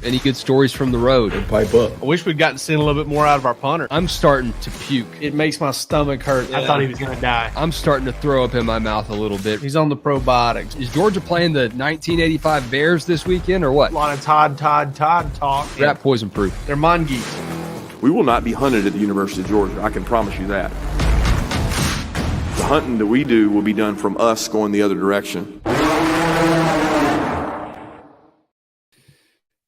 Any good stories from the road? Pipe up. I wish we'd gotten to see a little bit more out of our punter. I'm starting to puke. It makes my stomach hurt. I thought he was going to die. I'm starting to throw up in my mouth a little bit. He's on the probiotics. Is Georgia playing the 1985 Bears this weekend or what? A lot of Todd talk. Rat poison proof. They're mongoose. We will not be hunted at the University of Georgia. I can promise you that. The hunting that we do will be done from us going the other direction.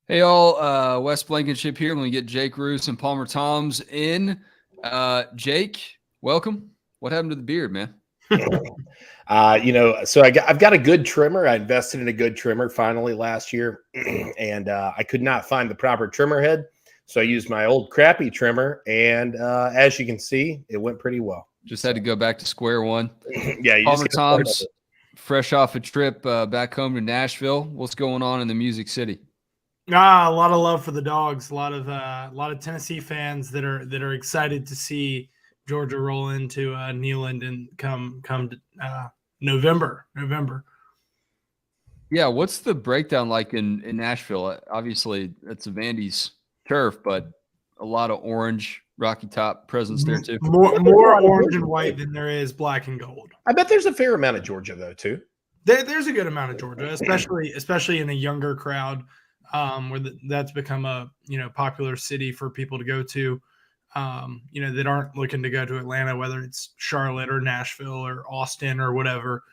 Hey, all. Wes Blankenship here. Let me get Jake Roos and Palmer Toms in. Jake, welcome. What happened to the beard, man? So I've got a good trimmer. I invested in a good trimmer finally last year, and I could not find the proper trimmer head. So I used my old crappy trimmer, and as you can see, it went pretty well. Just had to go back to square one. Yeah, you Palmer Toms, fresh off a trip back home to Nashville. What's going on in the Music City? A lot of love for the Dogs. A lot of Tennessee fans that are excited to see Georgia roll into Neyland and come November. Yeah, what's the breakdown like in Nashville? Obviously, it's a Vandy's turf, but a lot of orange Rocky Top presence there too. More orange and white than there is black and gold. I bet there's a fair amount of Georgia though too. There's a good amount of Georgia, especially in a younger crowd. Where that's become a popular city for people to go to, that aren't looking to go to Atlanta, whether it's Charlotte or Nashville or Austin or whatever.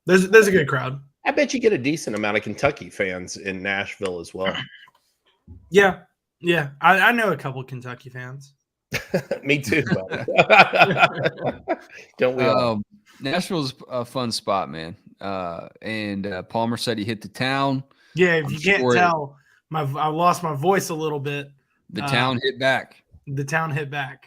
There's a good crowd. I bet you get a decent amount of Kentucky fans in Nashville as well. Yeah. I know a couple Kentucky fans. Me too. Don't we all? Nashville's a fun spot, man. And Palmer said he hit the town. Yeah, if you can't tell, I lost my voice a little bit. The town hit back. The town hit back.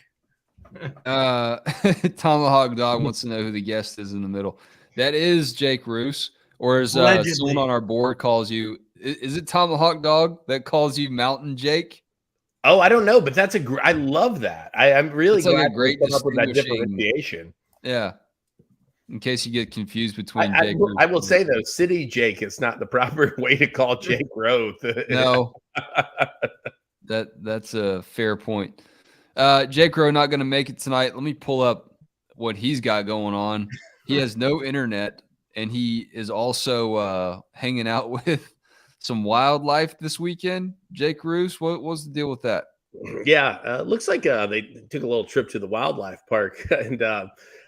Tomahawk Dog wants to know who the guest is in the middle. That is Jake Roos, or as someone on our board calls you. Is it Tomahawk Dog that calls you Mountain Jake? Oh, I don't know, but that's I love that. I'm really glad like a great to come up with that differentiation. Yeah. In case you get confused between Jake. I will say though, City Jake is not the proper way to call Jake Rowe. No, that's a fair point. Jake Rowe not going to make it tonight. Let me pull up what he's got going on. He has no internet, and he is also hanging out with some wildlife this weekend. Jake Roos, what was the deal with that? Yeah, looks like they took a little trip to the wildlife park, and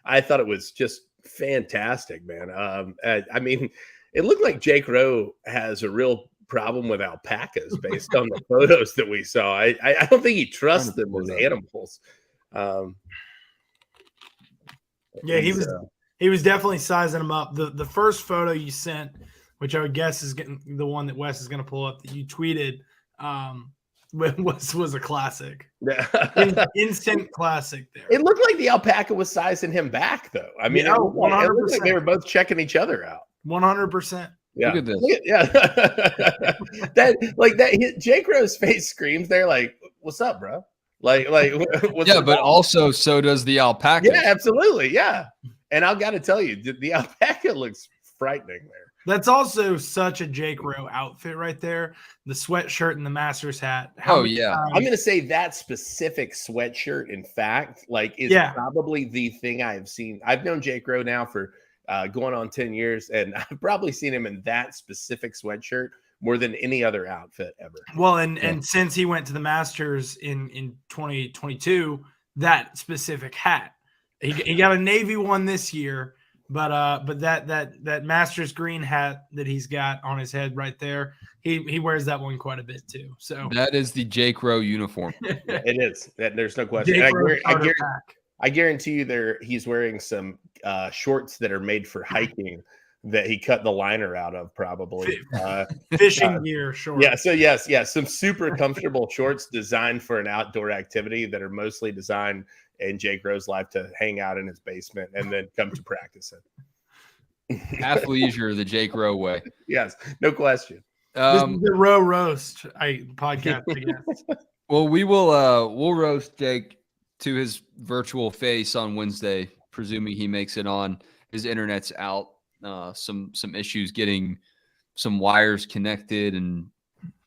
I thought it was just fantastic, man. I mean, it looked like Jake Rowe has a real problem with alpacas based on the photos that we saw. I don't think he trusts them as animals. Yeah, he was definitely sizing them up. The first photo you sent, which I would guess is getting the one that Wes is going to pull up that you tweeted, was a classic. Instant classic there. It looked like the alpaca was sizing him back, though. I mean, it looked like they were both checking each other out. 100%. Yeah. Look at this. that Jake Rowe's face screams there like, "What's up, bro?" Like what's yeah, but also so does the alpaca. Yeah, absolutely. Yeah. And I've got to tell you, the alpaca looks frightening there. That's also such a Jake Rowe outfit right there. The sweatshirt and the Master's hat. I'm going to say that specific sweatshirt, in fact, is probably the thing I have seen. I've known Jake Rowe now for going on 10 years, and I've probably seen him in that specific sweatshirt more than any other outfit ever. Well, and since he went to the Masters in 2022, that specific hat. He got a navy one this year. But that Masters green hat that he's got on his head right there, he wears that one quite a bit too. So that is the Jake Rowe uniform. It is. There's no question. I guarantee you he's wearing some shorts that are made for hiking that he cut the liner out of, probably. Fishing gear shorts. Yeah, so yes, some super comfortable shorts designed for an outdoor activity that are mostly designed in Jake Rowe's life to hang out in his basement and then come to practice it. Athleisure, the Jake Rowe way. Yes, no question. This is the Rowe Roast podcast, I guess. Well, we'll roast Jake to his virtual face on Wednesday, presuming he makes it on. His internet's out. Some issues getting some wires connected and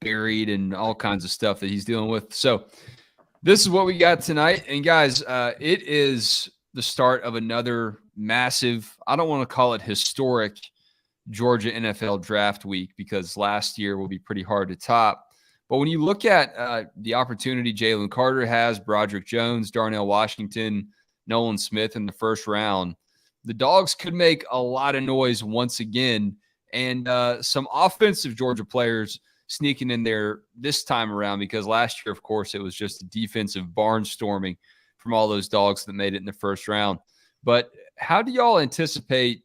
buried and all kinds of stuff that he's dealing with. So this is what we got tonight. And guys, it is the start of another massive, I don't want to call it historic, Georgia NFL draft week, because last year will be pretty hard to top. But when you look at the opportunity Jalen Carter has, Broderick Jones, Darnell Washington, Nolan Smith in the first round, the Dogs could make a lot of noise once again. And some offensive Georgia players sneaking in there this time around, because last year, of course, it was just a defensive barnstorming from all those Dogs that made it in the first round. But how do y'all anticipate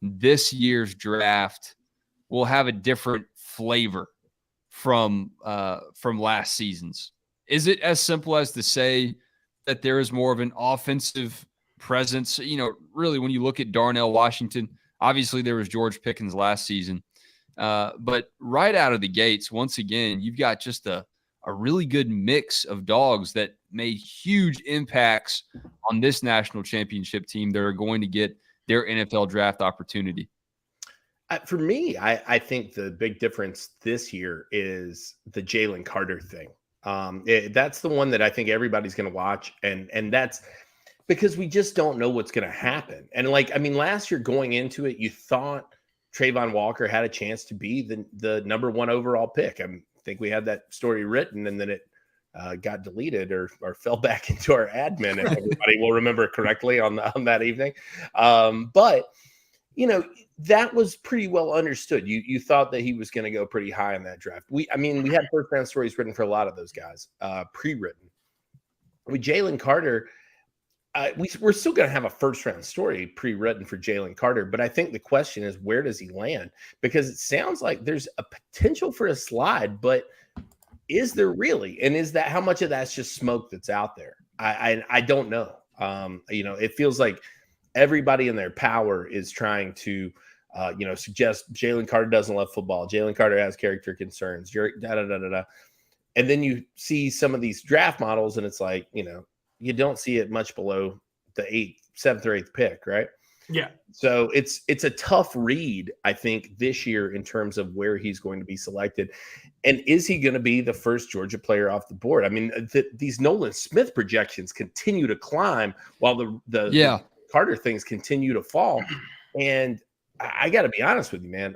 this year's draft will have a different flavor from last season's? Is it as simple as to say that there is more of an offensive presence? You know, really, when you look at Darnell Washington, obviously there was George Pickens last season. But right out of the gates, once again, you've got just a really good mix of Dogs that made huge impacts on this national championship team that are going to get their NFL draft opportunity. For me, I think the big difference this year is the Jalen Carter thing. That's the one that I think everybody's going to watch. And that's because we just don't know what's going to happen. And last year going into it, you thought Trayvon Walker had a chance to be the number one overall pick. I think we had that story written and then it got deleted or fell back into our admin, if everybody will remember correctly on that evening. But you know, that was pretty well understood. You thought that he was going to go pretty high in that draft. We had first round stories written for a lot of those guys, pre-written. With Jalen Carter, we're still going to have a first round story pre-written for Jalen Carter, but I think the question is, where does he land? Because it sounds like there's a potential for a slide, but is there really? And is that, how much of that's just smoke that's out there? I don't know. It feels like everybody in their power is trying to, suggest Jalen Carter doesn't love football. Jalen Carter has character concerns. And then you see some of these draft models and it's like, you don't see it much below the 7th or 8th pick, right? Yeah. So it's a tough read, I think, this year in terms of where he's going to be selected. And is he going to be the first Georgia player off the board? I mean, these Nolan Smith projections continue to climb while the Carter things continue to fall. And I got to be honest with you, man.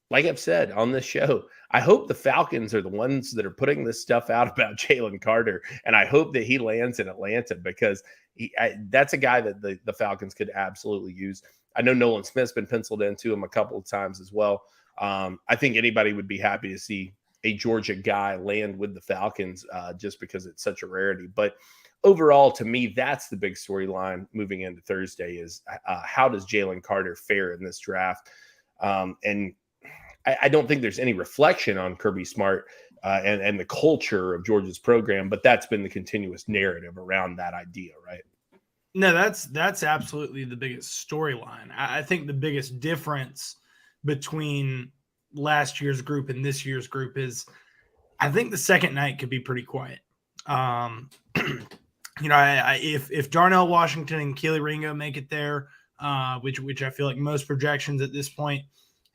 Like I've said on this show, I hope the Falcons are the ones that are putting this stuff out about Jalen Carter. And I hope that he lands in Atlanta because that's a guy that the Falcons could absolutely use. I know Nolan Smith's been penciled into him a couple of times as well. I think anybody would be happy to see a Georgia guy land with the Falcons just because it's such a rarity. But overall, to me, that's the big storyline moving into Thursday is how does Jalen Carter fare in this draft? And I don't think there's any reflection on Kirby Smart and the culture of Georgia's program, but that's been the continuous narrative around that idea, right? No, that's absolutely the biggest storyline. I think the biggest difference between last year's group and this year's group is I think the second night could be pretty quiet. If Darnell Washington and Keely Ringo make it there, which I feel like most projections at this point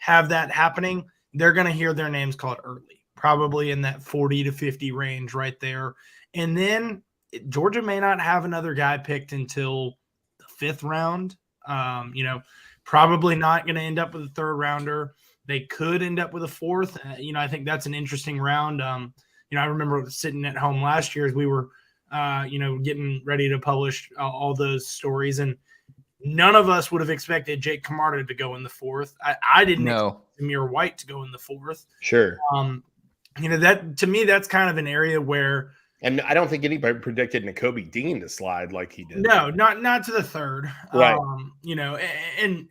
have that happening, they're going to hear their names called early, probably in that 40 to 50 range right there. And then Georgia may not have another guy picked until the 5th round. Probably not going to end up with a 3rd rounder. They could end up with a 4th. I think that's an interesting round. I remember sitting at home last year as we were, getting ready to publish all those stories, and none of us would have expected Jake Camarda to go in the 4th. I didn't expect Amir White to go in the 4th. Sure. That to me, that's kind of an area where, and I don't think anybody predicted Nakobe Dean to slide like he did. No, not to the 3rd. Right. And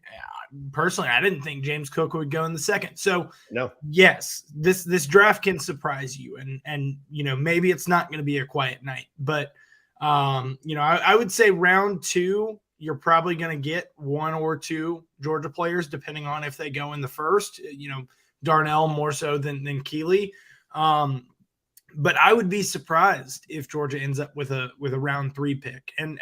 personally, I didn't think James Cook would go in the 2nd. So no, yes, this draft can surprise you, and maybe it's not going to be a quiet night, but I would say round 2. You're probably going to get 1 or 2 Georgia players, depending on if they go in the 1st. Darnell more so than Keely. But I would be surprised if Georgia ends up with a round 3 pick. And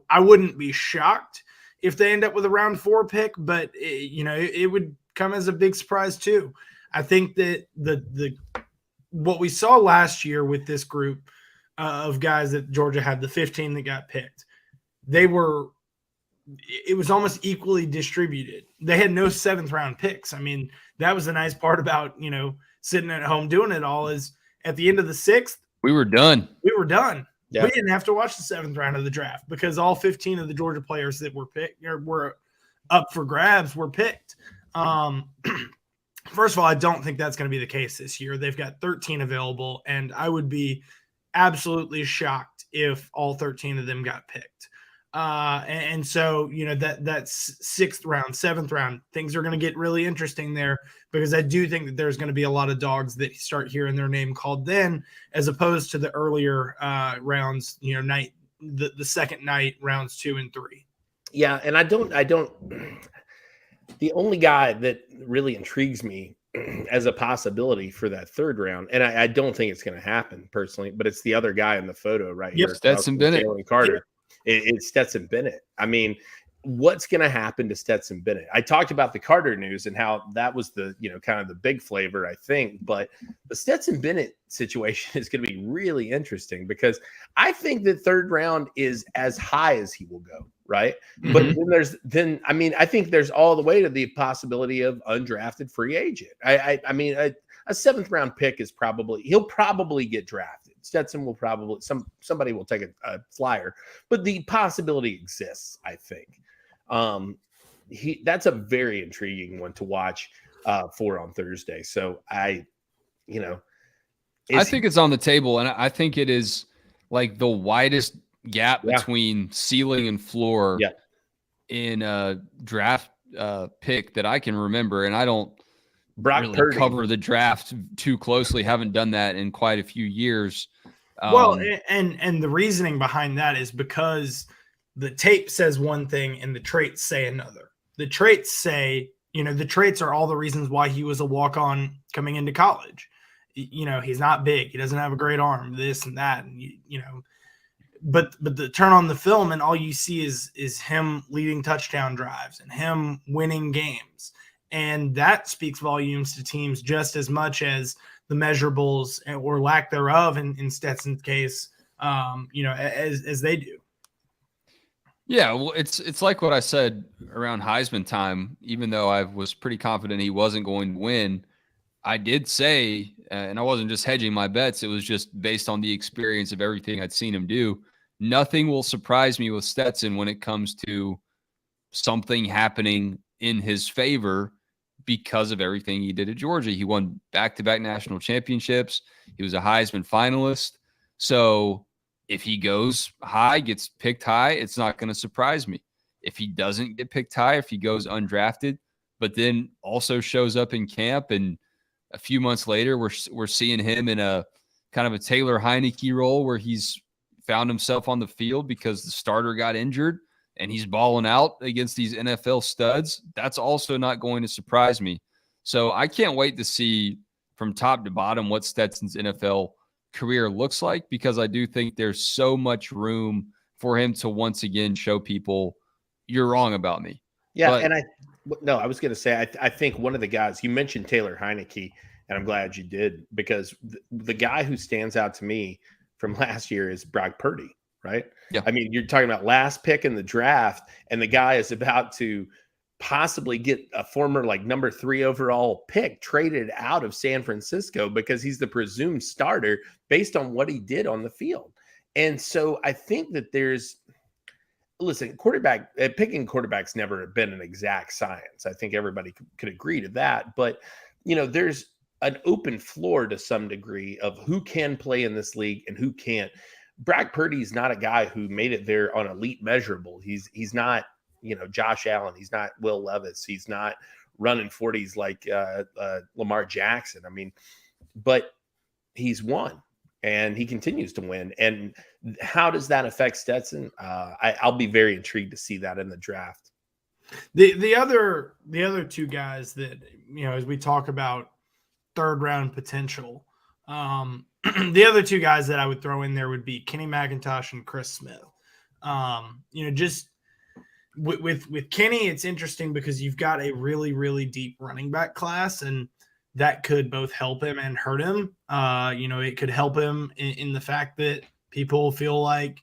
I wouldn't be shocked if they end up with a round 4 pick, but it would come as a big surprise too. I think that the what we saw last year with this group of guys that Georgia had, the 15 that got picked, it was almost equally distributed. They had no 7th round picks. I mean, that was the nice part about, sitting at home doing it all, is at the end of the 6th, we were done. Yeah. We didn't have to watch the 7th round of the draft because all 15 of the Georgia players that were picked or were up for grabs were picked. First of all, I don't think that's going to be the case this year. They've got 13 available, and I would be absolutely shocked if all 13 of them got picked. And so, that's 6th round, 7th round, things are going to get really interesting there, because I do think that there's going to be a lot of dogs that start hearing their name called then, as opposed to the earlier rounds, the second night, rounds 2 and 3. Yeah. And I don't, the only guy that really intrigues me as a possibility for that 3rd round, and I don't think it's going to happen personally, but it's the other guy in the photo right here. Stetson Bennett. Jalen Carter. It's Stetson Bennett. I mean, what's going to happen to Stetson Bennett? I talked about the Carter news and how that was the, kind of the big flavor, I think. But the Stetson Bennett situation is going to be really interesting, because I think that 3rd round is as high as he will go, right? Mm-hmm. But then I think there's all the way to the possibility of undrafted free agent. I mean, a 7th round pick is he'll probably get drafted. Stetson will probably somebody will take a flyer, but the possibility exists, I think. That's a very intriguing one to watch for on Thursday. So I think it's on the table, and I think it is like the widest gap between ceiling and floor in a draft pick that I can remember, and I don't really cover the draft too closely. Haven't done that in quite a few years. Well, and the reasoning behind that is because the tape says one thing and the traits say another. The traits say, the traits are all the reasons why he was a walk-on coming into college. He's not big. He doesn't have a great arm, this and that. And, but the turn on the film and all you see is him leading touchdown drives and him winning games. And that speaks volumes to teams just as much as the measurables or lack thereof in Stetson's case, as they do. Yeah, well, it's like what I said around Heisman time. Even though I was pretty confident he wasn't going to win, I did say, and I wasn't just hedging my bets, it was just based on the experience of everything I'd seen him do. Nothing will surprise me with Stetson when it comes to something happening in his favor, because of everything he did at Georgia. He won back-to-back national championships. He was a Heisman finalist. So if he goes high, gets picked high, it's not going to surprise me. If he doesn't get picked high, if he goes undrafted, but then also shows up in camp, and a few months later we're seeing him in a kind of a Taylor Heineke role where he's found himself on the field because the starter got injured, and he's balling out against these NFL studs, that's also not going to surprise me. So I can't wait to see from top to bottom what Stetson's NFL career looks like, because I do think there's so much room for him to once again show people you're wrong about me. Yeah, I was going to say, I think one of the guys, you mentioned Taylor Heineke, and I'm glad you did, because the guy who stands out to me from last year is Brock Purdy. Right? Yeah. I mean, you're talking about last pick in the draft, and the guy is about to possibly get a former number 3 overall pick traded out of San Francisco because he's the presumed starter based on what he did on the field. And so I think that picking quarterback's never been an exact science. I think everybody could agree to that. But, there's an open floor to some degree of who can play in this league and who can't. Brock Purdy is not a guy who made it there on elite measurable. He's not, Josh Allen. He's not Will Levis. He's not running 40s like Lamar Jackson. I mean, but he's won, and he continues to win. And how does that affect Stetson? I'll be very intrigued to see that in the draft. The other 2 guys that, as we talk about 3rd round potential, the other 2 guys that I would throw in there would be Kenny McIntosh and Chris Smith. Just with Kenny, it's interesting because you've got a really, really deep running back class, and that could both help him and hurt him. It could help him in the fact that people feel like,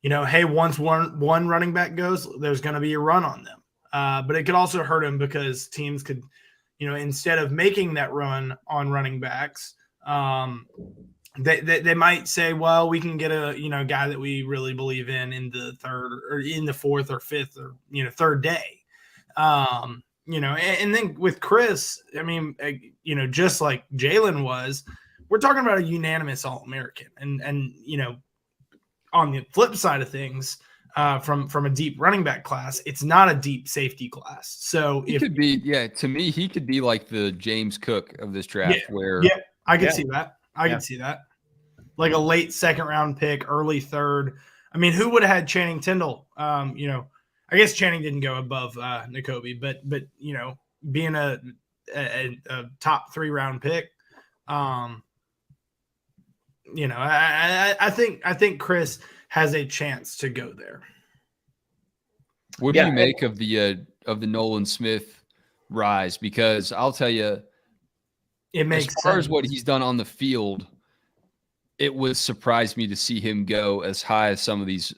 hey, once one running back goes, there's going to be a run on them. But it could also hurt him because teams could, instead of making that run on running backs, they might say, well, we can get a guy that we really believe in the third or in the fourth or fifth or third day. And then with Chris, I mean, just like Jalen was, we're talking about a unanimous All-American, and on the flip side of things, from a deep running back class, it's not a deep safety class. So to me, he could be like the James Cook of this draft, I could see that. I could see that. Like a late second round pick, early third. I mean, who would have had Channing Tindall? I guess Channing didn't go above Nakobe, but being a top 3 round pick, I think Chris has a chance to go there. What do you make of the Nolan Smith rise? Because I'll tell you, it makes as far sense. as what he's done on the field, it would surprise me to see him go as high as some of these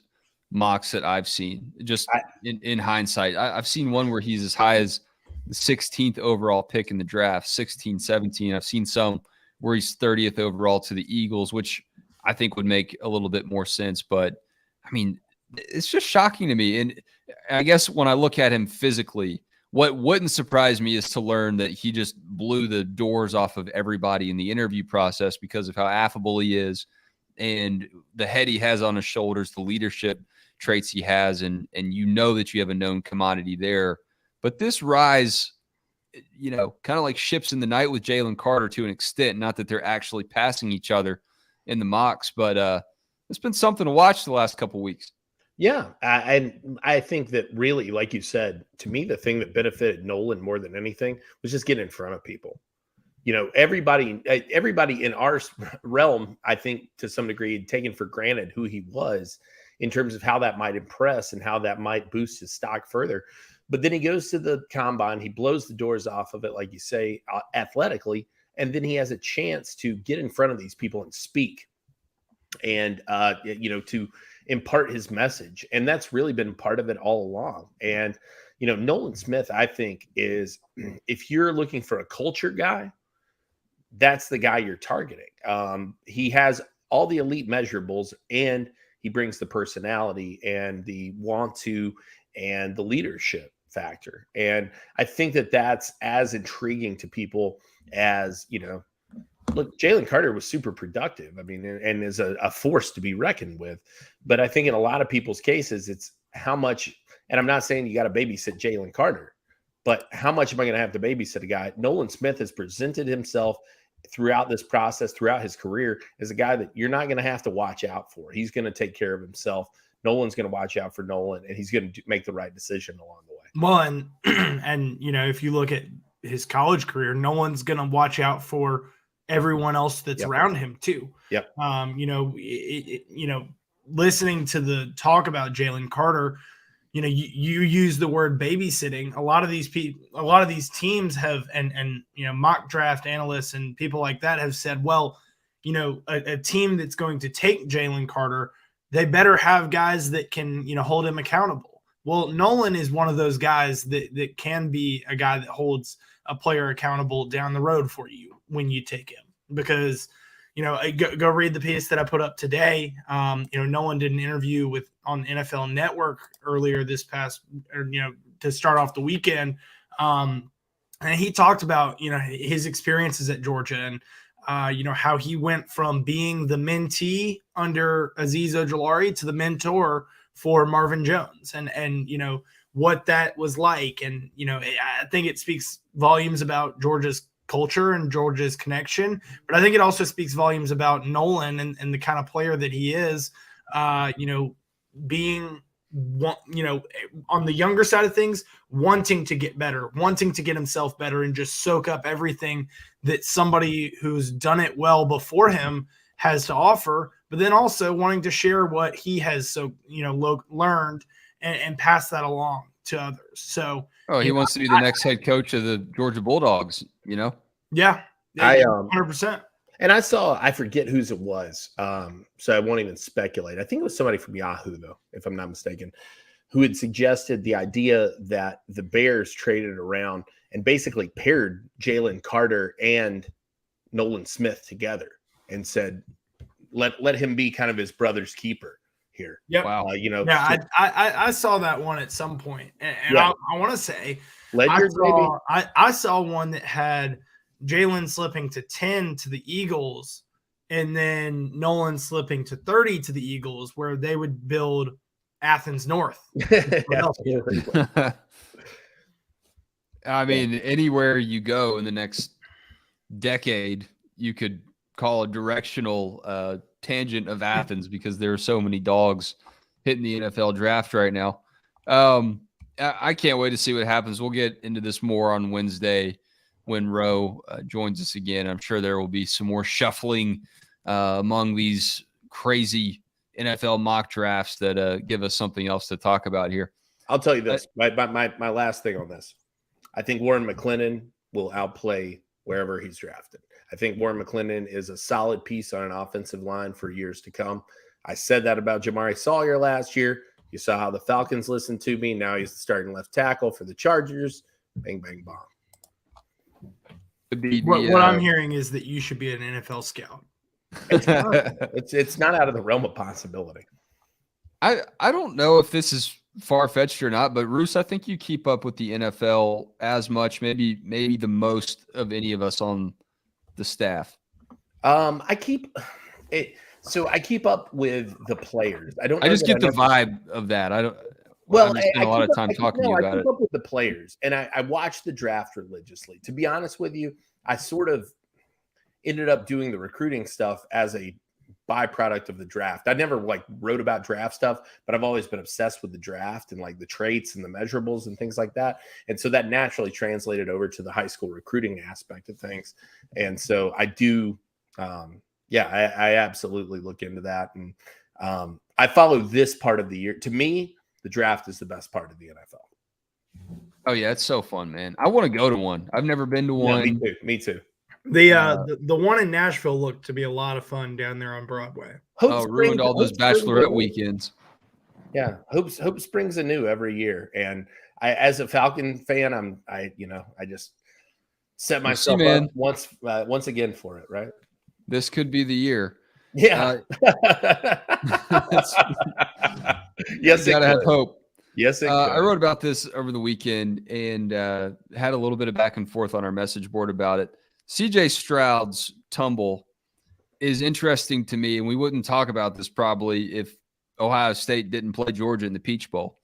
mocks that I've seen. Just in hindsight, I've seen one where he's as high as the 16th overall pick in the draft, 16, 17. I've seen some where he's 30th overall to the Eagles, which I think would make a little bit more sense. But I mean, it's just shocking to me. And I guess when I look at him physically, what wouldn't surprise me is to learn that he just blew the doors off of everybody in the interview process because of how affable he is and the head he has on his shoulders, the leadership traits he has, and that you have a known commodity there. But this rise, kind of like ships in the night with Jalen Carter to an extent, not that they're actually passing each other in the mocks, but it's been something to watch the last couple of weeks. Yeah, and I think that really, like you said, to me, the thing that benefited Nolan more than anything was just getting in front of people. Everybody in our realm, I think to some degree, had taken for granted who he was in terms of how that might impress and how that might boost his stock further. But then he goes to the combine, he blows the doors off of it, like you say, athletically, and then he has a chance to get in front of these people and speak and, to impart his message. And that's really been part of it all along. And, Nolan Smith, I think, is, if you're looking for a culture guy, that's the guy you're targeting. He has all the elite measurables, and he brings the personality and the want to and the leadership factor. And I think that that's as intriguing to people as, look, Jalen Carter was super productive. I mean, and is a force to be reckoned with. But I think in a lot of people's cases, it's how much, and I'm not saying you got to babysit Jalen Carter, but how much am I going to have to babysit a guy? Nolan Smith has presented himself throughout this process, throughout his career, as a guy that you're not going to have to watch out for. He's going to take care of himself. Nolan's going to watch out for Nolan, and he's going to make the right decision along the way. Well, and if you look at his college career, Nolan's going to watch out for everyone else that's around him too. Yep. Listening to the talk about Jalen Carter, you use the word babysitting. A lot of these teams have, and mock draft analysts and people like that have said, well, a team that's going to take Jalen Carter, they better have guys that can, hold him accountable. Well, Nolan is one of those guys that can be a guy that holds a player accountable down the road for you when you take him, because, go read the piece that I put up today. Nolan did an interview on NFL Network earlier this past, to start off the weekend. And he talked about, his experiences at Georgia and, how he went from being the mentee under Azeez Ojulari to the mentor for Marvin Jones and what that was like. And, I think it speaks volumes about Georgia's culture and Georgia's connection, but I think it also speaks volumes about Nolan and the kind of player that he is, being, on the younger side of things, wanting to get better, wanting to get himself better and just soak up everything that somebody who's done it well before him has to offer, but then also wanting to share what he has learned and pass that along to others. So he wants to be the next head coach of the Georgia Bulldogs, Yeah. I 100%. And I forget whose it was. So I won't even speculate. I think it was somebody from Yahoo, though, if I'm not mistaken, who had suggested the idea that the Bears traded around and basically paired Jalen Carter and Nolan Smith together and said, let him be kind of his brother's keeper here. Yep. Wow. Yeah, I saw that one at some point, and Yeah. I want to say I saw one that had Jalen slipping to 10 to the Eagles, and then Nolan slipping to 30 to the Eagles, where they would build Athens North. I mean, anywhere you go in the next decade, you could call a directional tangent of Athens because there are so many dogs hitting the NFL draft right now. I can't wait to see what happens. We'll get into this more on Wednesday when Roe joins us again. I'm sure there will be some more shuffling among these crazy NFL mock drafts that give us something else to talk about here. I'll tell you this. My last thing on this. I think Warren McClendon will outplay wherever he's drafted. I think Warren McClendon is a solid piece on an offensive line for years to come. I said that about Jamari Sawyer last year. You saw how the Falcons listened to me. Now he's the starting left tackle for the Chargers. Bang, bang, bomb. What I'm hearing is that you should be an NFL scout. It's not out of the realm of possibility. I don't know if this is far-fetched or not, but Roos, I think you keep up with the NFL as much, maybe the most of any of us on the staff. I keep up with the players. I just get the vibe of that. I spend a lot of time talking to you about it. I keep up with the players, and I watch the draft religiously. To be honest with you, I sort of ended up doing the recruiting stuff as a byproduct of the draft. I never wrote about draft stuff, but I've always been obsessed with the draft and the traits and the measurables and things like that. And so that naturally translated over to the high school recruiting aspect of things. And so I do, I absolutely look into that. And I follow this part of the year. To me, the draft is the best part of the NFL. Oh yeah, it's so fun, man. I want to go to one. I've never been to one. No, me too. The one in Nashville looked to be a lot of fun down there on Broadway. Ruined all those bachelorette weekends. Yeah, Hope Springs anew every year, and I, as a Falcon fan, I just set myself up once again for it. Right, this could be the year. Yeah. Yes, you gotta have hope. Yes, I wrote about this over the weekend and had a little bit of back and forth on our message board about it. CJ Stroud's tumble is interesting to me, and we wouldn't talk about this probably if Ohio State didn't play Georgia in the Peach Bowl.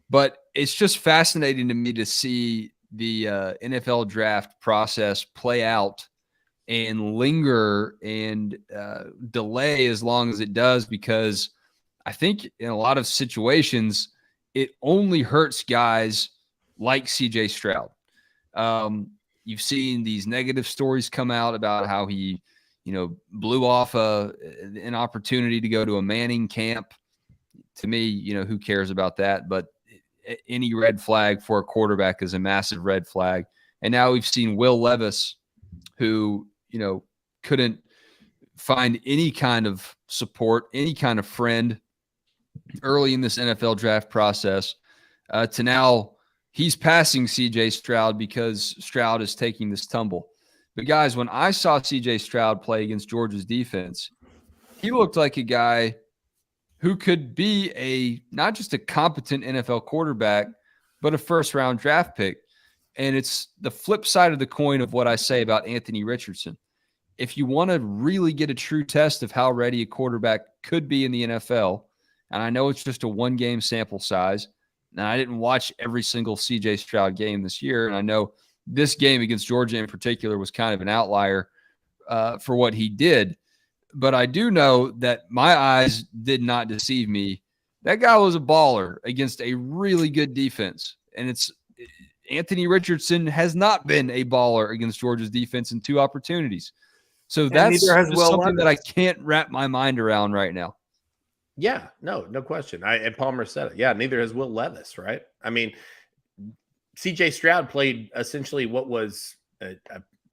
But it's just fascinating to me to see the NFL draft process play out and linger and delay as long as it does, because I think in a lot of situations it only hurts guys like CJ Stroud. You've seen these negative stories come out about how he, blew off an opportunity to go to a Manning camp. To me, who cares about that? But any red flag for a quarterback is a massive red flag. And now we've seen Will Levis, who, couldn't find any kind of support, any kind of friend early in this NFL draft process, to now he's passing CJ Stroud because Stroud is taking this tumble. But guys, when I saw CJ Stroud play against Georgia's defense, he looked like a guy who could be not just a competent NFL quarterback, but a first-round draft pick. And it's the flip side of the coin of what I say about Anthony Richardson. If you want to really get a true test of how ready a quarterback could be in the NFL, and I know it's just a one-game sample size, and I didn't watch every single CJ Stroud game this year, and I know this game against Georgia in particular was kind of an outlier for what he did. But I do know that my eyes did not deceive me. That guy was a baller against a really good defense. And Anthony Richardson has not been a baller against Georgia's defense in 2 opportunities. So that's something that I can't wrap my mind around right now. Yeah, no question. And Palmer said it. Yeah, neither has Will Levis, right? I mean, CJ Stroud played essentially what was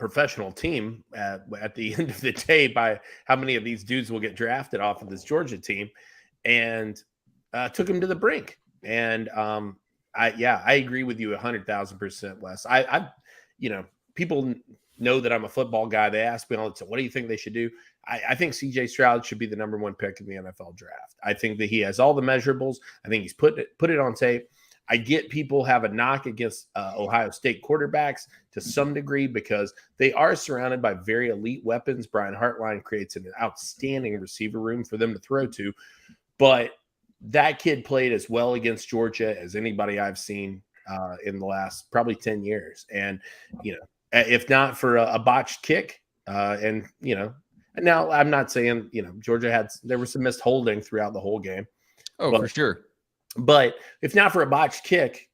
professional team at the end of the day by how many of these dudes will get drafted off of this Georgia team, and took him to the brink. And I agree with you 100,000%, Wes. I people know that I'm a football guy. They ask me all the time, what do you think they should do? I think CJ Stroud should be the number 1 pick in the NFL draft. I think that he has all the measurables. I think he's put it on tape. I get people have a knock against Ohio State quarterbacks to some degree because they are surrounded by very elite weapons. Brian Hartline creates an outstanding receiver room for them to throw to. But that kid played as well against Georgia as anybody I've seen in the last probably 10 years. And, if not for a botched kick and now I'm not saying, Georgia there was some missed holding throughout the whole game. Oh, for sure. But if not for a botched kick,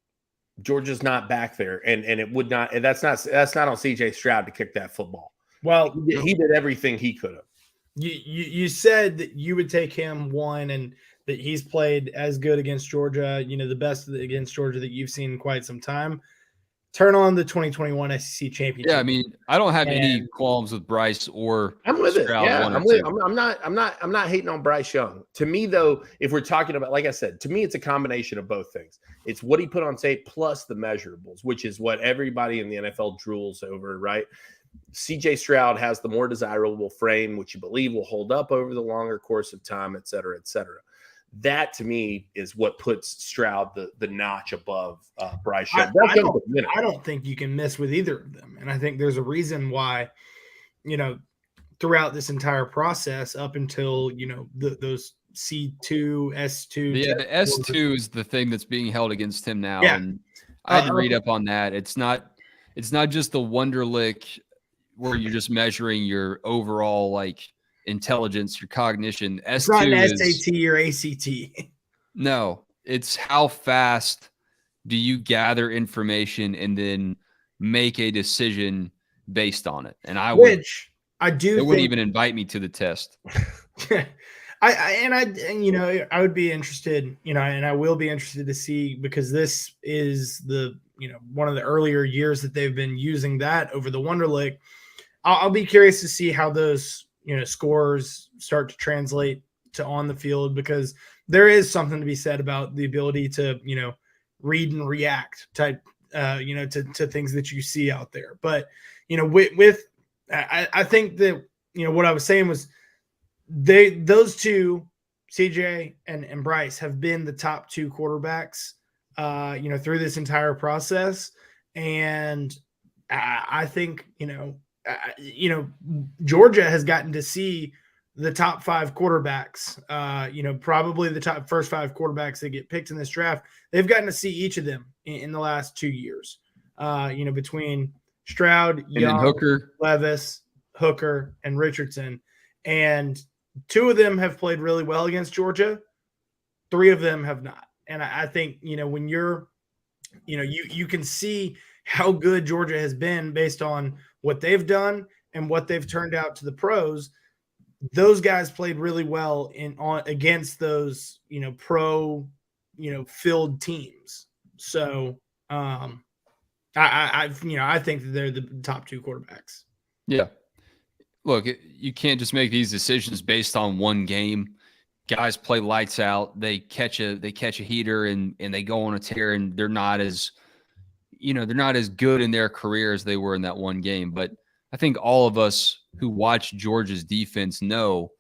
Georgia's not back there, and it would not. And that's not on CJ Stroud to kick that football. Well, he did everything he could have. You said that you would take him 1, and that he's played as good against Georgia, the best against Georgia that you've seen in quite some time. Turn on the 2021 SEC championship. Yeah, I mean, I don't have any qualms with Bryce or I'm with Stroud. it. Yeah, I'm not hating on Bryce Young. To me, though, if we're talking about, like I said, to me, it's a combination of both things. It's what he put on tape plus the measurables, which is what everybody in the NFL drools over, right? CJ Stroud has the more desirable frame, which you believe will hold up over the longer course of time, et cetera, et cetera. That to me is what puts Stroud the notch above Bryce Young. I don't think you can miss with either of them, and I think there's a reason why, throughout this entire process up until those C2, S2. Yeah, the S2 is the thing that's being held against him now, yeah. And I had to read up on that. It's not just the Wonderlic where you're just measuring your overall intelligence, your cognition. It's S2 not an is, SAT or ACT. No, it's how fast do you gather information and then make a decision based on it. And I wouldn't even invite me to the test. I would be interested, and I will be interested to see, because this is the one of the earlier years that they've been using that over the Wonderlic. I'll be curious to see how those scores start to translate to on the field, because there is something to be said about the ability to, read and react type, to things that you see out there. But, I think that, what I was saying was those two, CJ and Bryce, have been the top 2 quarterbacks, through this entire process. And I think, Georgia has gotten to see the top 5 quarterbacks, probably the first 5 quarterbacks that get picked in this draft. They've gotten to see each of them in the last 2 years, between Stroud, Young, Levis, Hooker, and Richardson. And 2 of them have played really well against Georgia. 3 of them have not. And I think, when you're, you can see how good Georgia has been based on what they've done and what they've turned out to the pros. Those guys played really well against those, pro, filled teams. So I think that they're the top 2 quarterbacks. Yeah. Look, you can't just make these decisions based on one game. Guys play lights out. They catch a heater and they go on a tear, and they're not as good in their career as they were in that one game. But I think all of us who watch Georgia's defense know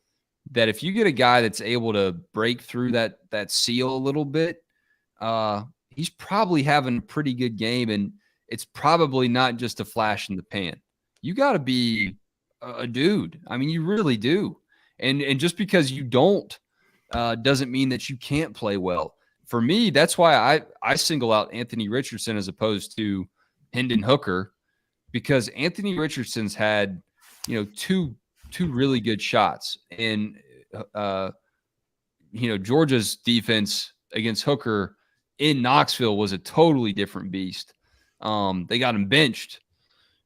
that if you get a guy that's able to break through that seal a little bit, he's probably having a pretty good game, and it's probably not just a flash in the pan. You got to be a dude. I mean, you really do. And just because you don't doesn't mean that you can't play well. For me, that's why I single out Anthony Richardson as opposed to Hendon Hooker, because Anthony Richardson's had, two really good shots. And, Georgia's defense against Hooker in Knoxville was a totally different beast. They got him benched,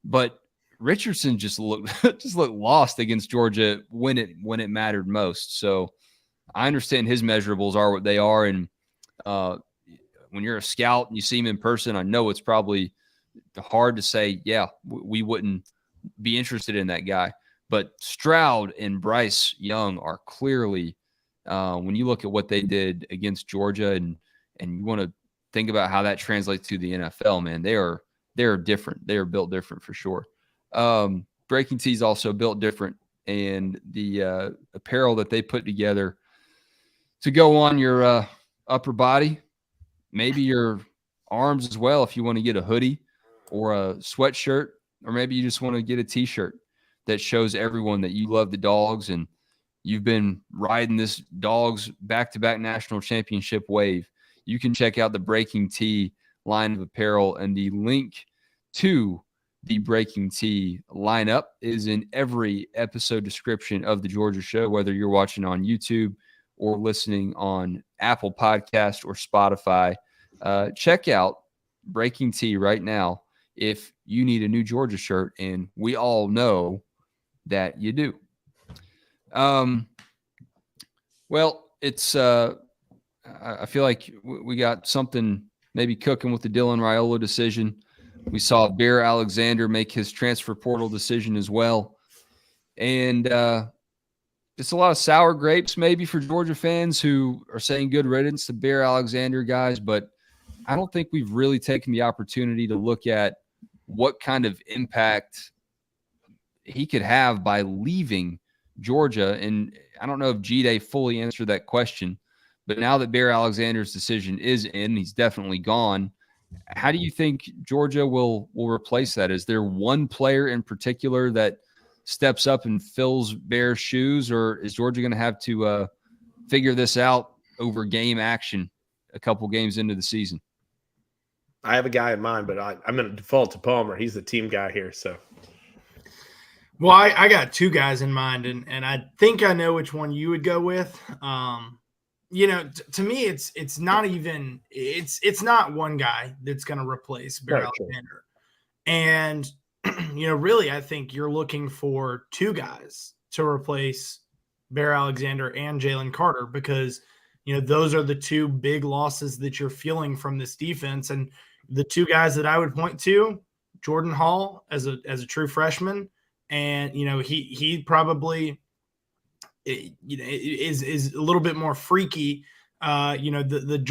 but Richardson just looked lost against Georgia when it mattered most. So I understand his measurables are what they are. And when you're a scout and you see him in person, I know it's probably hard to say, yeah, we wouldn't be interested in that guy. But Stroud and Bryce Young are clearly, when you look at what they did against Georgia, and you want to think about how that translates to the NFL, man, they are different. They are built different for sure. Breaking Tee is also built different, and the apparel that they put together to go on your upper body, maybe your arms as well, if you want to get a hoodie or a sweatshirt, or maybe you just want to get a t-shirt that shows everyone that you love the Dogs and you've been riding this Dogs back-to-back national championship wave. You can check out the Breaking Tee line of apparel, and the link to the Breaking Tee lineup is in every episode description of the Georgia Show, whether you're watching on YouTube or listening on Apple Podcast or Spotify. Check out Breaking Tee right now if you need a new Georgia shirt, and we all know that you do. Well, it's I feel like we got something maybe cooking with the Dylan Raiola decision. We saw Bear Alexander make his transfer portal decision as well. And it's a lot of sour grapes maybe for Georgia fans who are saying good riddance to Bear Alexander, guys, but I don't think we've really taken the opportunity to look at what kind of impact he could have by leaving Georgia. And I don't know if G-Day fully answered that question, but now that Bear Alexander's decision is in, he's definitely gone. How do you think Georgia will replace that? Is there one player in particular that steps up and fills Bear's shoes, or is Georgia going to have to figure this out over game action a couple games into the season? I have a guy in mind, but I'm going to default to Palmer. He's the team guy here. So, well, I got two guys in mind, and I think I know which one you would go with. To me, it's not even it's not one guy that's going to replace Bear Alexander, and really, I think you're looking for two guys to replace Bear Alexander and Jalen Carter, because those are the two big losses that you're feeling from this defense. And the two guys that I would point to, Jordan Hall as a true freshman, and he probably is a little bit more freaky, the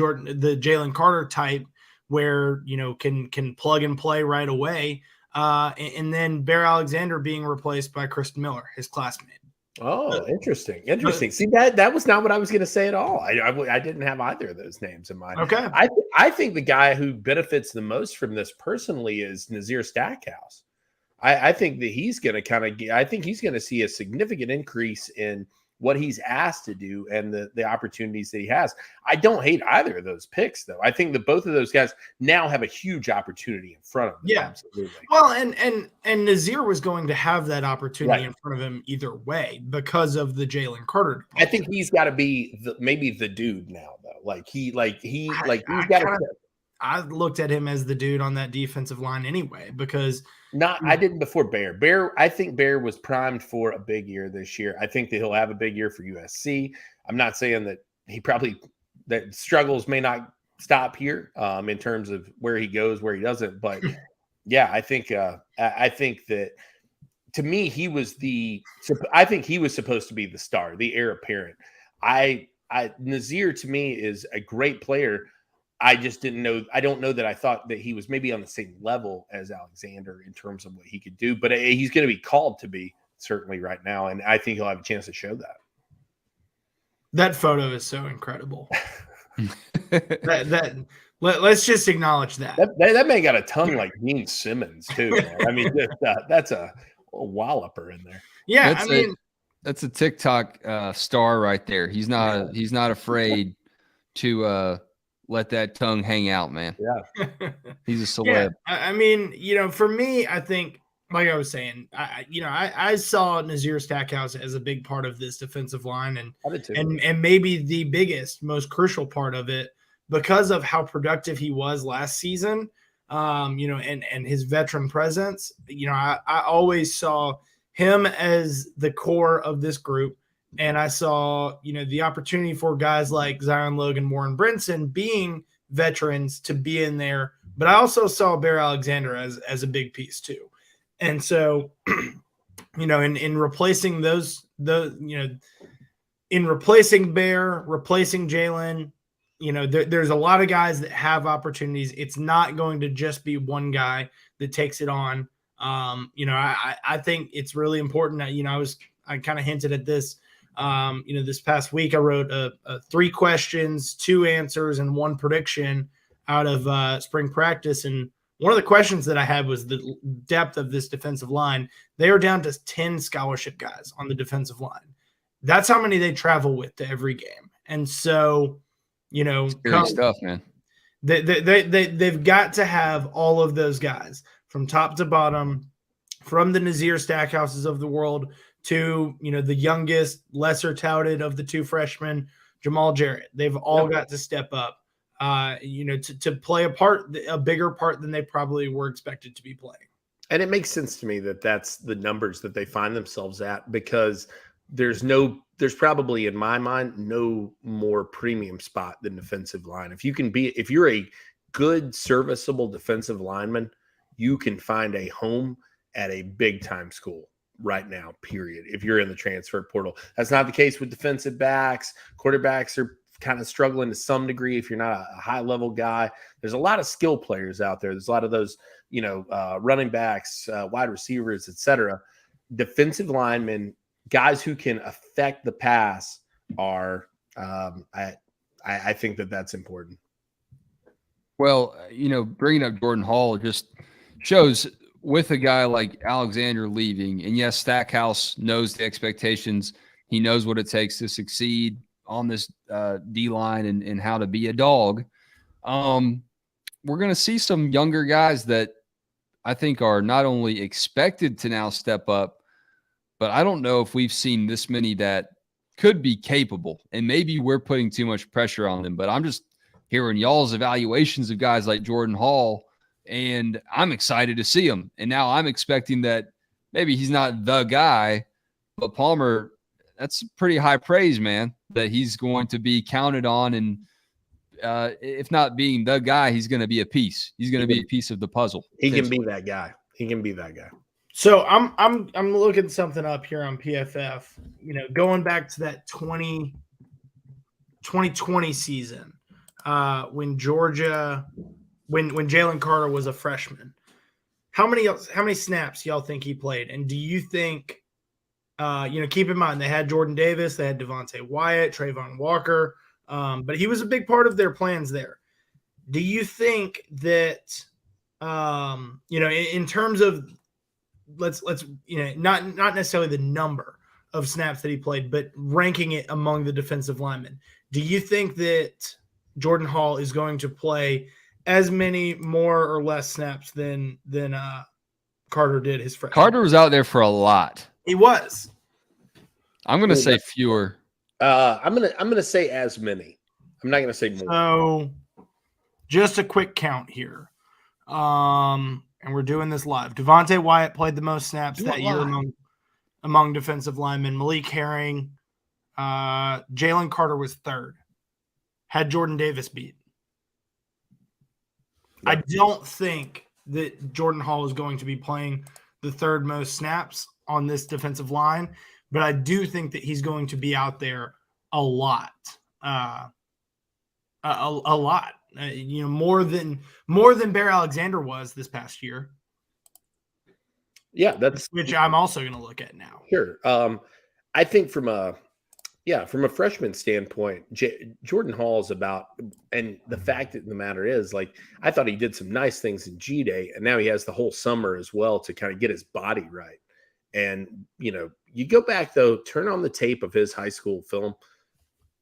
Jalen Carter type, where can plug and play right away, and then Bear Alexander being replaced by Kristen Miller, his classmate. Oh, interesting. See, that was not what I was going to say at all. I didn't have either of those names in mind. Okay. I think the guy who benefits the most from this personally is Nazir Stackhouse. I think that he's going to I think he's going to see a significant increase in what he's asked to do and the opportunities that he has. I don't hate either of those picks, though. I think that both of those guys now have a huge opportunity in front of them. Yeah, absolutely. Well, and Nazir was going to have that opportunity in front of him either way because of the Jalen Carter departure. I think he's got to be maybe the dude now, though. He's got to. I looked at him as the dude on that defensive line anyway, because I didn't before Bear. I think Bear was primed for a big year this year. I think that he'll have a big year for USC. I'm not saying that that struggles may not stop here in terms of where he goes, where he doesn't. But yeah, I think that to me, I think he was supposed to be the star, the heir apparent. Nazir to me is a great player. I just didn't know. I don't know that I thought that he was maybe on the same level as Alexander in terms of what he could do, but he's going to be called to be certainly right now. And I think he'll have a chance to show that. That photo is so incredible. Let's just acknowledge that. That man got a tongue like Gene Simmons too. Man. I mean, that's a walloper in there. Yeah. That's a TikTok star right there. He's not afraid to, let that tongue hang out, man. Yeah. He's a celeb. Yeah. For me, I think, like I was saying, I saw Nazir Stackhouse as a big part of this defensive line, and maybe the biggest, most crucial part of it, because of how productive he was last season, and his veteran presence. I always saw him as the core of this group. And I saw, the opportunity for guys like Zion Logan, Warren Brinson being veterans to be in there. But I also saw Bear Alexander as a big piece too. And so, in replacing in replacing Bear, replacing Jalen, there's a lot of guys that have opportunities. It's not going to just be one guy that takes it on. I think it's really important that, I kind of hinted at this, this past week I wrote 3 questions, 2 answers, and 1 prediction out of spring practice. And one of the questions that I had was the depth of this defensive line. They are down to 10 scholarship guys on the defensive line. That's how many they travel with to every game. And so, scary stuff, man. They've got to have all of those guys from top to bottom, from the Nazir Stackhouses of the world to, the youngest, lesser touted of the 2 freshmen, Jamal Jarrett. They've all got to step up, to play a bigger part than they probably were expected to be playing. And it makes sense to me that that's the numbers that they find themselves at, because there's probably in my mind no more premium spot than defensive line. If you're a good serviceable defensive lineman, you can find a home at a big time school right now, period. If you're in the transfer portal, that's not the case with defensive backs. Quarterbacks are kind of struggling to some degree. If you're not a high level guy, there's a lot of skill players out there. There's a lot of those, running backs, wide receivers, etc. Defensive linemen, guys who can affect the pass are, I think that's important. Well, bringing up Jordan Hall just shows with a guy like Alexander leaving, and yes, Stackhouse knows the expectations. He knows what it takes to succeed on this D-line and how to be a dog. We're going to see some younger guys that I think are not only expected to now step up, but I don't know if we've seen this many that could be capable. And maybe we're putting too much pressure on them, but I'm just hearing y'all's evaluations of guys like Jordan Hall, and I'm excited to see him. And now I'm expecting that maybe he's not the guy, but Palmer, that's pretty high praise, man, that he's going to be counted on. And if not being the guy, he's going to be a piece. He's going to be a piece of the puzzle. He can be that guy. He can be that guy. So I'm looking something up here on PFF, going back to that 2020 season, when Jalen Carter was a freshman. How many snaps y'all think he played? And do you think, keep in mind they had Jordan Davis, they had Devontae Wyatt, Trayvon Walker, but he was a big part of their plans there. Do you think that, in terms of let's not necessarily the number of snaps that he played, but ranking it among the defensive linemen, do you think that Jordan Hall is going to play as many more or less snaps than Carter did his freshman? Carter was out there for a lot. He was. I'm going to say fewer. I'm gonna say as many. I'm not gonna say more. So, just a quick count here, and we're doing this live. Devontae Wyatt played the most snaps that year among defensive linemen. Malik Herring, Jalen Carter was 3rd. Had Jordan Davis beat. I don't think that Jordan Hall is going to be playing the 3rd most snaps on this defensive line, but I do think that he's going to be out there a lot. A lot. More than Bear Alexander was this past year. Yeah, that's which I'm also going to look at now. Sure. I think from a freshman standpoint, Jordan Hall is about, and the fact of the matter is, like, I thought he did some nice things in G-Day, and now he has the whole summer as well to kind of get his body right. And, you go back, though, turn on the tape of his high school film,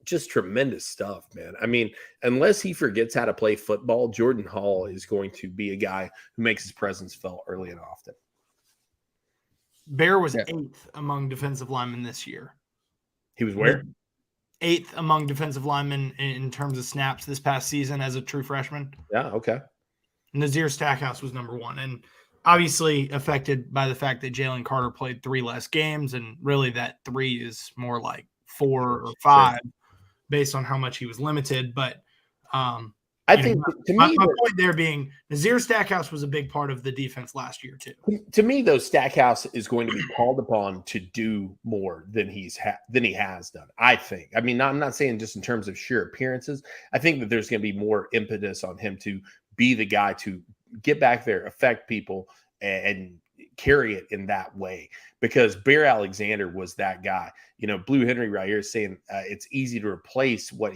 just tremendous stuff, man. I mean, unless he forgets how to play football, Jordan Hall is going to be a guy who makes his presence felt early and often. Bear was 8th among defensive linemen this year. He was where? 8th among defensive linemen in terms of snaps this past season as a true freshman. Yeah, okay. Nazir Stackhouse was number 1, and obviously affected by the fact that Jalen Carter played 3 less games, and really that 3 is more like 4 or 5 based on how much he was limited. But I I You think know, to my me, point there being Nazir Stackhouse was a big part of the defense last year too. to me, though, Stackhouse is going to be called upon to do more than he has done. I think. I mean, I'm not saying just in terms of sheer appearances. I think that there's going to be more impetus on him to be the guy to get back there, affect people, and carry it in that way. Because Bear Alexander was that guy. You know, Blue Henry right here is saying it's easy to replace what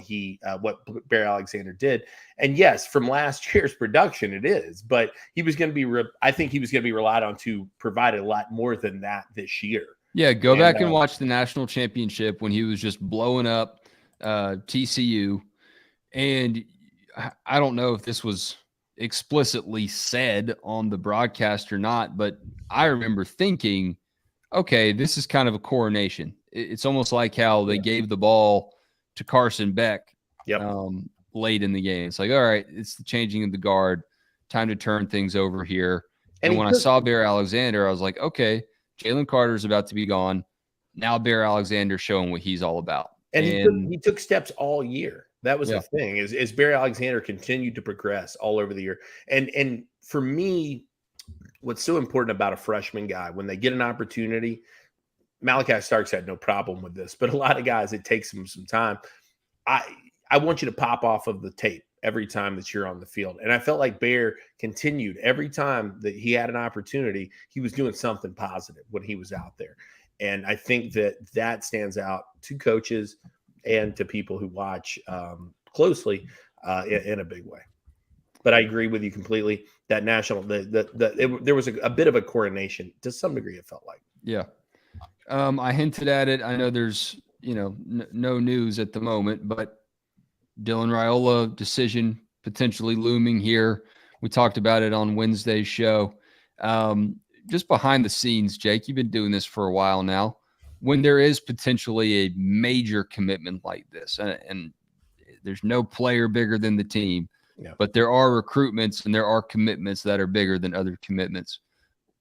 Bear Alexander did. And yes, from last year's production, it is. But he was going to be. I think he was going to be relied on to provide a lot more than that this year. Yeah, go back and watch the national championship when he was just blowing up TCU. And I don't know if this was explicitly said on the broadcast or not, but I remember thinking, okay, this is kind of a coronation. It's almost like how they gave the ball to Carson Beck late in the game. It's like, all right, it's the changing of the guard. Time to turn things over here. And when I saw Bear Alexander, I was like, okay, Jalen Carter's about to be gone. Now Bear Alexander's showing what he's all about. And he took steps all year. That was the thing is Barry Alexander continued to progress all over the year. And for me, what's so important about a freshman guy, when they get an opportunity, Malachi Starks had no problem with this, but a lot of guys, it takes them some time. I want you to pop off of the tape every time that you're on the field. And I felt like Bear continued every time that he had an opportunity, he was doing something positive when he was out there. And I think that stands out to coaches and to people who watch closely in a big way. But I agree with you completely. That national, there was a bit of a coronation to some degree. It felt like. Yeah, I hinted at it. I know there's no news at the moment, but Dylan Raiola decision potentially looming here. We talked about it on Wednesday's show. Just behind the scenes, Jake, you've been doing this for a while now. When there is potentially a major commitment like this, and there's no player bigger than the team, but there are recruitments and there are commitments that are bigger than other commitments.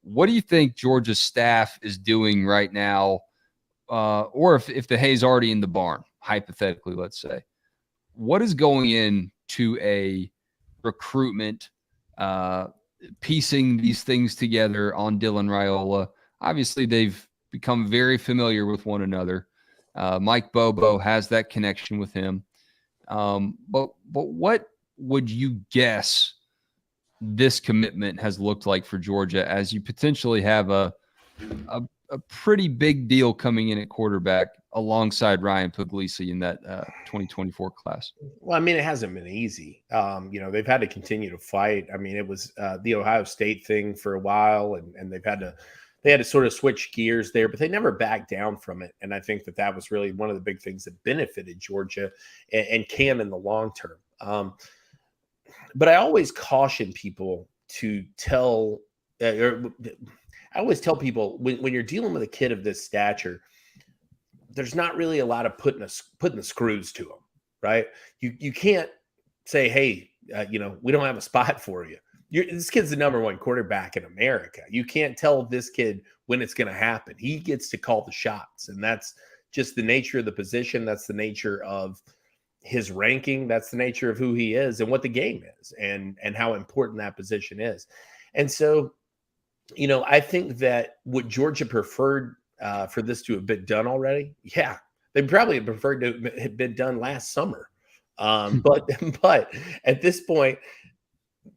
What do you think Georgia's staff is doing right now? Or if the hay's already in the barn, hypothetically, let's say, what is going into a recruitment, piecing these things together on Dylan Raiola? Obviously, they've become very familiar with one another. Mike Bobo has that connection with him. But what would you guess this commitment has looked like for Georgia as you potentially have a pretty big deal coming in at quarterback alongside Ryan Puglisi in that 2024 class? Well, I mean, it hasn't been easy. They've had to continue to fight. I mean, it was the Ohio State thing for a while, and they had to sort of switch gears there, but they never backed down from it. And I think that was really one of the big things that benefited Georgia and can in the long term. But I always caution people to tell, I always tell people when you're dealing with a kid of this stature, there's not really a lot of putting the screws to them, right? You can't say, hey, we don't have a spot for you. This kid's the number one quarterback in America. You can't tell this kid when it's going to happen. He gets to call the shots, and that's just the nature of the position. That's the nature of his ranking. That's the nature of who he is and what the game is and how important that position is. And so, I think that what Georgia preferred for this to have been done already, yeah, they probably preferred to have been done last summer. But at this point,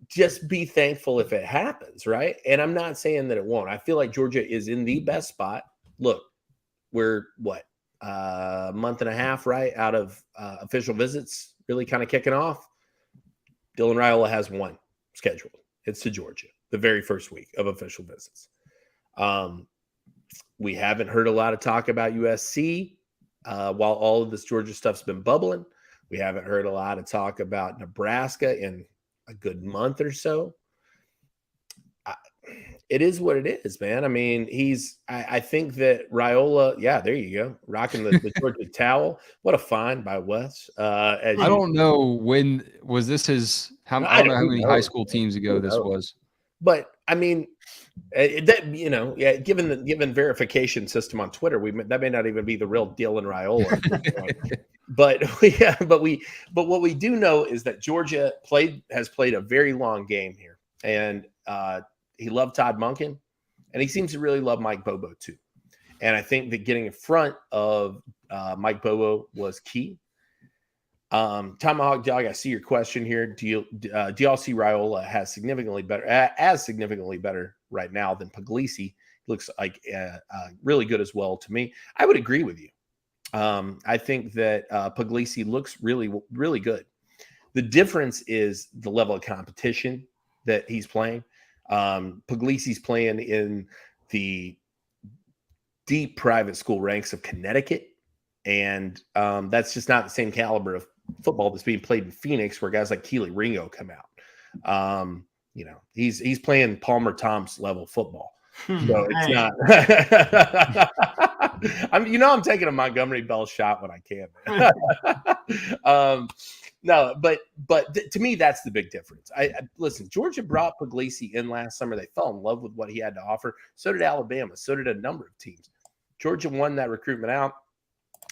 just be thankful if it happens, right? And I'm not saying that it won't. I feel like Georgia is in the best spot. Look, we're a month and a half, right, out of official visits really kind of kicking off. Dylan Raiola has one scheduled. It's to Georgia, the very first week of official visits. We haven't heard a lot of talk about USC while all of this Georgia stuff's been bubbling. We haven't heard a lot of talk about Nebraska in a good month or so. It is what it is, man. I mean, I think that Raiola, yeah, there you go, rocking the Georgia towel. What a find by Wes. I don't know when was this his. I don't know how many high school teams ago this was. But I mean, that yeah, given verification system on Twitter, that may not even be the real Dylan Raiola. But what we do know is that Georgia has played a very long game here, and he loved Todd Monken, and he seems to really love Mike Bobo too. And I think that getting in front of Mike Bobo was key. Tomahawk Dog, I see your question here. Do y'all see Raiola as significantly better right now than Puglisi? Looks like really good as well to me. I would agree with you. I think that Puglisi looks really, really good. The difference is the level of competition that he's playing. Puglisi's playing in the deep private school ranks of Connecticut, and that's just not the same caliber of football that's being played in Phoenix, where guys like Keely Ringo come out. He's playing Palmer Thompson level football. So it's not. I'm taking a Montgomery Bell shot when I can. No, but to me, that's the big difference. Listen, Georgia brought Puglisi in last summer. They fell in love with what he had to offer. So did Alabama. So did a number of teams. Georgia won that recruitment out,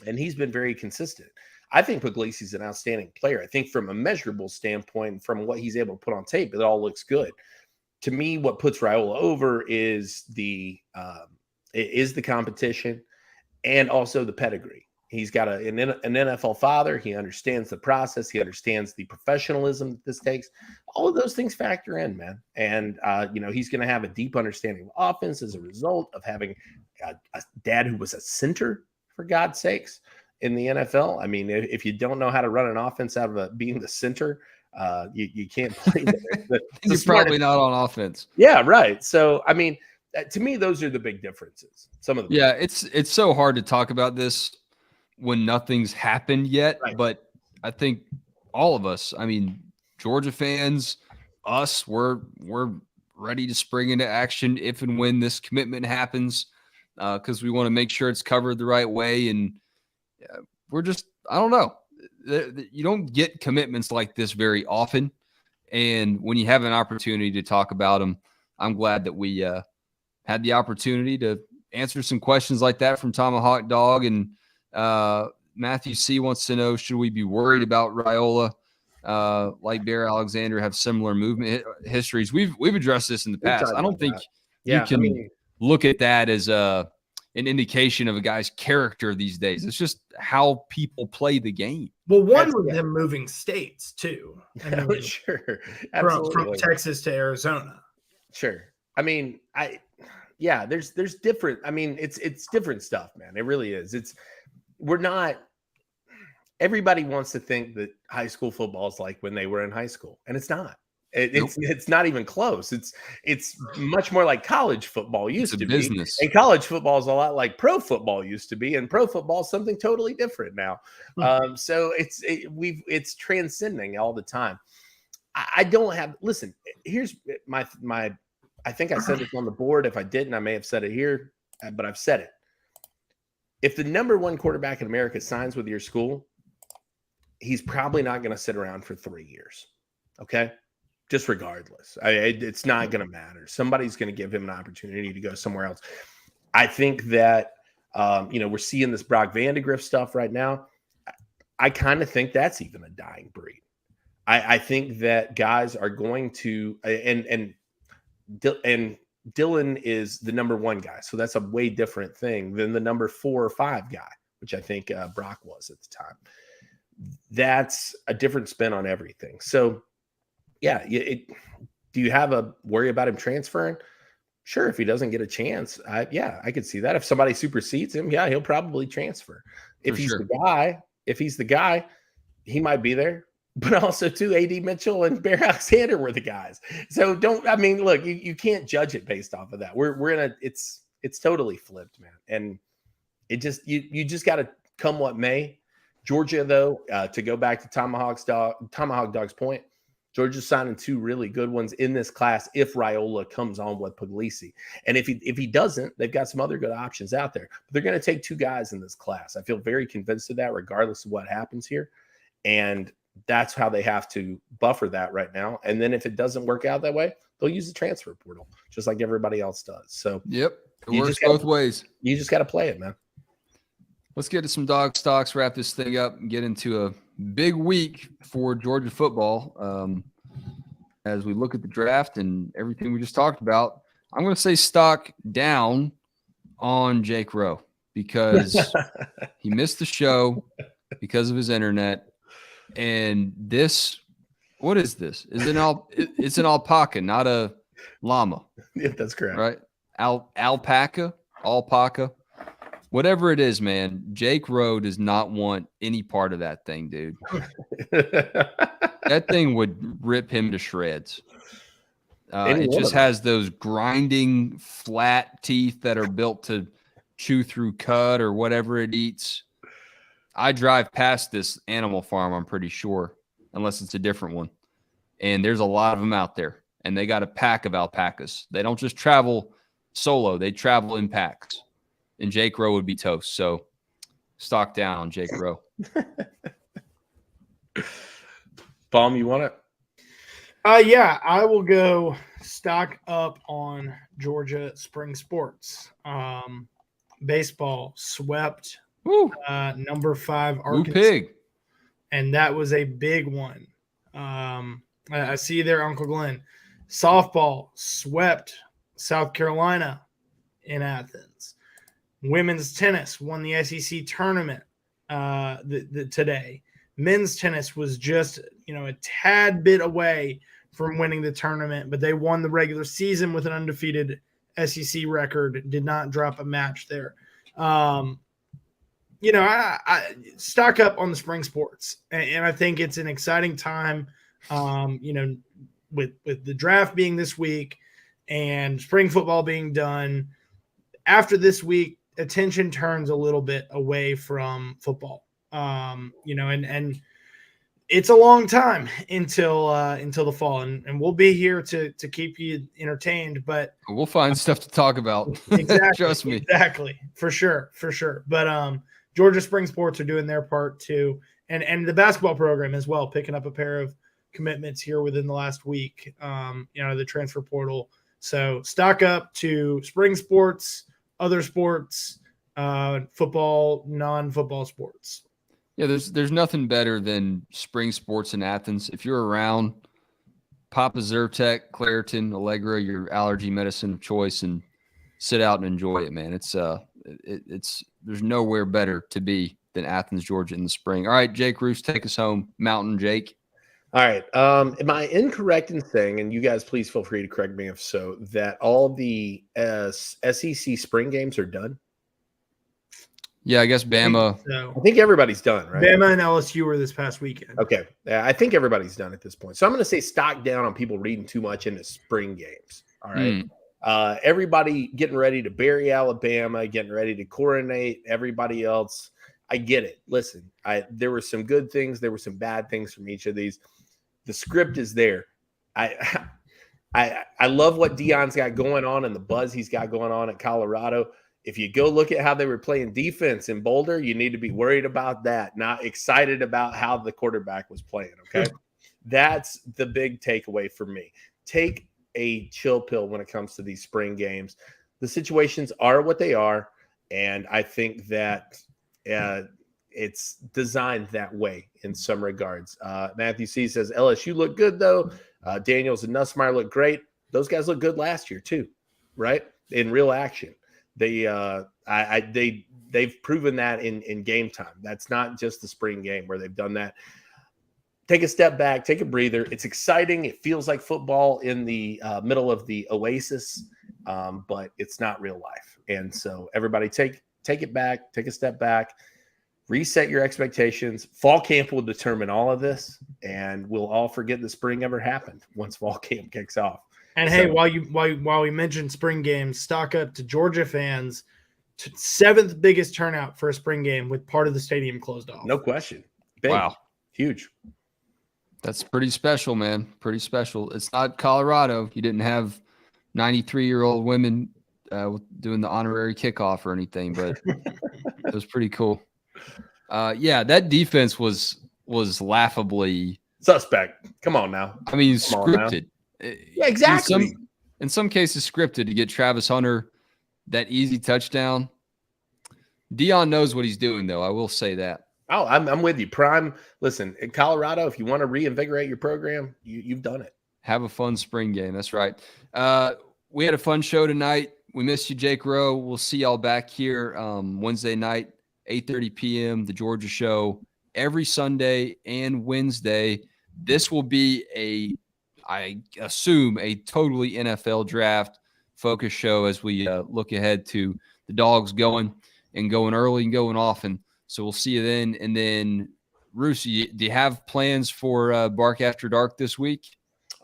and he's been very consistent. I think Puglisi's an outstanding player. I think from a measurable standpoint, from what he's able to put on tape, it all looks good. To me, what puts Raiola over is the competition and also the pedigree. He's got an NFL father. He understands the process. He understands the professionalism that this takes. All of those things factor in, man. And, he's going to have a deep understanding of offense as a result of having a dad who was a center, for God's sakes, in the NFL. I mean, if you don't know how to run an offense out of being the center, you can't play there. You're probably not on offense. Yeah, right. So, I mean, to me, those are the big differences. It's so hard to talk about this when nothing's happened yet. Right. But I think all of us, I mean, Georgia fans, us, we're ready to spring into action if and when this commitment happens, because we want to make sure it's covered the right way. And we're just, I don't know. You don't get commitments like this very often. And when you have an opportunity to talk about them, I'm glad that we had the opportunity to answer some questions like that from Tomahawk Dog. And Matthew C. wants to know, should we be worried about Raiola? Like Bear Alexander have similar movement histories. We've addressed this in the past. I don't think you can look at that as an indication of a guy's character these days. It's just how people play the game. Well, with them moving states too. I mean, sure. From Texas to Arizona. Sure. I mean, there's different. I mean, it's different stuff, man. It really is. Everybody wants to think that high school football is like when they were in high school, and it's not. It's not even close. It's much more like college football used to be. And college football is a lot like pro football used to be, and pro football is something totally different now. So it's transcending all the time. I don't have. Listen, here's my. I think I said this on the board. If I didn't, I may have said it here, but I've said it. If the number one quarterback in America signs with your school, he's probably not going to sit around for 3 years. Okay. Just regardless, it's not going to matter. Somebody's going to give him an opportunity to go somewhere else. I think that, we're seeing this Brock Vandegrift stuff right now. I kind of think that's even a dying breed. I think that guys are going to, and Dylan is the number one guy. So that's a way different thing than the number 4 or 5 guy, which I think Brock was at the time. That's a different spin on everything. So, yeah, do you have a worry about him transferring? Sure, if he doesn't get a chance, I could see that. If somebody supersedes him, he'll probably transfer. If he's the guy, he might be there. But also, too, A.D. Mitchell and Bear Alexander were the guys. So look, you can't judge it based off of that. It's totally flipped, man. And it just you just got to come what may. Georgia, though, to go back to Tomahawk Dog's point, Georgia's signing 2 really good ones in this class if Raiola comes on with Puglisi. And if he doesn't, they've got some other good options out there. But they're going to take 2 guys in this class. I feel very convinced of that regardless of what happens here. And that's how they have to buffer that right now. And then if it doesn't work out that way, they'll use the transfer portal just like everybody else does. So Yep. It You works just gotta- both ways. you just got to play it, man. Let's get to some dog stocks, wrap this thing up, and get into a big week for Georgia football. As we look at the draft and everything we just talked about, I'm going to say stock down on Jake Rowe because he missed the show because of his internet. And this, what is this? It's an alpaca, not a llama, Yeah, that's correct. right? Alpaca, whatever it is, man. Jake Rowe does not want any part of that thing, dude. That thing would rip him to shreds. Any It one just of them. has those grinding, flat teeth that are built to chew through cud or whatever it eats. I drive past this animal farm, I'm pretty sure, unless it's a different one. And there's a lot of them out there. And they got a pack of alpacas. They don't just travel solo, they travel in packs. And Jake Rowe would be toast. So stock down on Jake Rowe. Baum, you want it? Yeah, I will go stock up on Georgia spring sports. Baseball swept Woo! number 5 Woo Arkansas, pig. and that was a big one. I see you there, Uncle Glenn. Softball swept South Carolina in Athens. Women's tennis won the SEC tournament today. Men's tennis was just, a tad bit away from winning the tournament, but they won the regular season with an undefeated SEC record, did not drop a match there. I stock up on the spring sports, and I think it's an exciting time, with the draft being this week and spring football being done. After this week, attention turns a little bit away from football. And it's a long time until the fall, and we'll be here to keep you entertained. But We'll find stuff to talk about. exactly, Trust me. exactly, for sure. But Georgia spring sports are doing their part too, and the basketball program as well, picking up a pair of commitments here within the last week. The transfer portal. So stock up to spring sports, other sports, football, non-football sports. Yeah, there's nothing better than spring sports in Athens. If you're around, pop a Zyrtec, Claritin, Allegra, your allergy medicine of choice, and sit out and enjoy it, man. It's there's nowhere better to be than Athens, Georgia in the spring. All right, Jake Roos, take us home. Mountain Jake. All right. Am I incorrect in saying, and you guys please feel free to correct me if so, that all the SEC spring games are done? Yeah, I guess Bama. So I think everybody's done, right? Bama and LSU were this past weekend. Okay. I think everybody's done at this point. So I'm going to say stock down on people reading too much into spring games. All right. Everybody getting ready to bury Alabama, getting ready to coronate everybody else. I get it. Listen, there were some good things. There were some bad things from each of these. The script is there. I love what Deion's got going on and the buzz he's got going on at Colorado. If you go look at how they were playing defense in Boulder, you need to be worried about that, not excited about how the quarterback was playing, okay? That's the big takeaway for me. Take a chill pill when it comes to these spring games. The situations are what they are, and I think that it's designed that way in some regards. Matthew C. says, LSU looked good, though. Daniels and Nussmeier look great. Those guys look good last year, too, right? In real action. They've proven that in game time. That's not just the spring game where they've done that. Take a step back, take a breather. It's exciting. It feels like football in the middle of the oasis, but it's not real life. And so everybody take it back, take a step back, reset your expectations. Fall camp will determine all of this, and we'll all forget the spring ever happened once fall camp kicks off. And hey, while we mentioned spring games, stock up to Georgia fans. 7th biggest turnout for a spring game with part of the stadium closed off. No question. Big. Wow. Huge. That's pretty special, man. Pretty special. It's not Colorado. You didn't have 93-year-old women doing the honorary kickoff or anything, but it was pretty cool. Yeah, that defense was laughably Suspect. Come on now. I mean, Come on now. scripted. Yeah, exactly. In some cases, scripted to get Travis Hunter that easy touchdown. Dion knows what he's doing, though. I will say that. Oh, I'm with you. Prime. Listen, in Colorado, if you want to reinvigorate your program, you've done it. Have a fun spring game. That's right. We had a fun show tonight. We missed you, Jake Rowe. We'll see y'all back here Wednesday night, 8:30 p.m., the Georgia Show, every Sunday and Wednesday. This will be I assume, a totally NFL draft focus show as we look ahead to the Dogs going early and going often. So we'll see you then. And then, Rusi, do you have plans for Bark After Dark this week?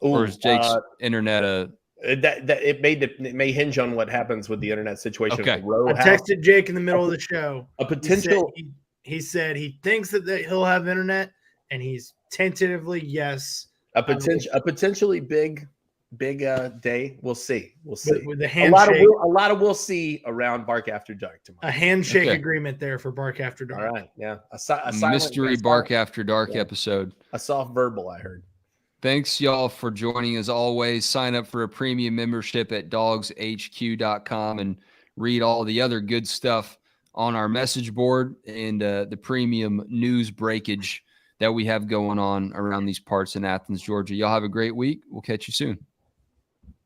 Ooh, or is Jake's internet it may hinge on what happens with the internet situation. Okay. At the row I house. texted Jake in the middle of the show. A potential. He said he thinks that he'll have internet, and he's tentatively yes. A potentially big day. We'll see. With the handshake, a lot of we'll see around Bark After Dark tomorrow. A handshake agreement there for Bark After Dark. All right, yeah. A mystery Bark After Dark episode. A soft verbal, I heard. Thanks, y'all, for joining. As always, sign up for a premium membership at DawgsHQ.com and read all the other good stuff on our message board and the premium news breakage that we have going on around these parts in Athens, Georgia. Y'all have a great week. We'll catch you soon.